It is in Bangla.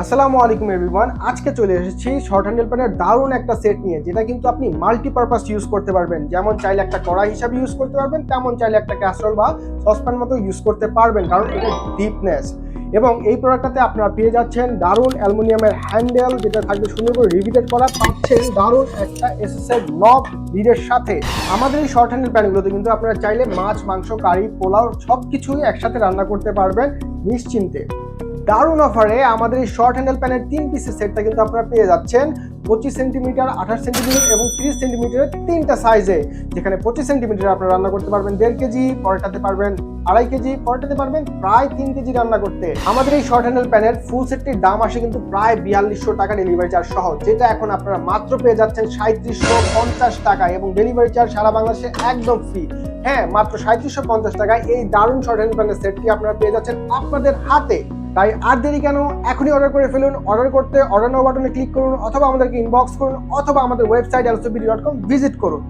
আসসালামু আলাইকুম এভরিওয়ান। আজকে চলে এসেছি শর্ট হ্যান্ডেল প্যানের দারুণ একটা সেট নিয়ে, যেটা কিন্তু আপনি মাল্টিপারপাস ইউজ করতে পারবেন। যেমন চাইলে একটা কড়াই হিসাবে ইউজ করতে পারবেন, তেমন চাইলে একটা ক্যাসরোল বা সসপ্যান মতো ইউজ করতে পারবেন, কারণ এটা ডিপনেস। এবং এই প্রোডাক্টটাতে আপনারা পেয়ে যাচ্ছেন দারুণ অ্যালুমিনিয়ামের হ্যান্ডেল, যেটা থাকবে সুন্দর করে রিভিটেড করা, পাচ্ছেন দারুণ একটা এসএসএর নব লিডের সাথে। আমাদের এই শর্ট হ্যান্ডেল প্যানগুলোতে কিন্তু আপনারা চাইলে মাছ, মাংস, কারি, পোলাও সব কিছুই একসাথে রান্না করতে পারবেন নিশ্চিন্তে। দারুণ অফারে আমাদের এই শর্ট হ্যান্ডেল প্যানের 3 পিসের সেটটা কিন্তু আপনারা পেয়ে যাচ্ছেন 25 সেন্টিমিটার, 28 সেন্টিমিটার এবং 30 সেন্টিমিটারের তিনটা সাইজে। যেখানে 25 সেন্টিমিটার আপনারা রান্না করতে পারবেন 1.5 কেজি, পরেরটাতে পারবেন 2.5 কেজি, পরেরটাতে পারবেন প্রায় 3 কেজি রান্না করতে। আমাদের এই শর্ট হ্যান্ডেল প্যানের ফুল সেটটির দাম আসে কিন্তু প্রায় 4200 টাকা ডেলিভারি চার্জ সহ, যেটা এখন আপনারা মাত্র পেয়ে যাচ্ছেন 3750 টাকায়, এবং ডেলিভারি চার্জ সারা বাংলাদেশে একদম ফ্রি। হ্যাঁ, মাত্র 3750 টাকায় এই দারুণ শর্ট হ্যান্ডেল প্যানের সেটটি আপনারা পেয়ে যাচ্ছেন আপনাদের হাতে। তাই আর দেরি কেন, এখনই অর্ডার করে ফেলুন। অর্ডার করতে অর্ডার নাও বাটনে ক্লিক করুন, অথবা আমাদেরকে ইনবক্স করুন, অথবা আমাদের ওয়েবসাইট lcbd.com ভিজিট করুন।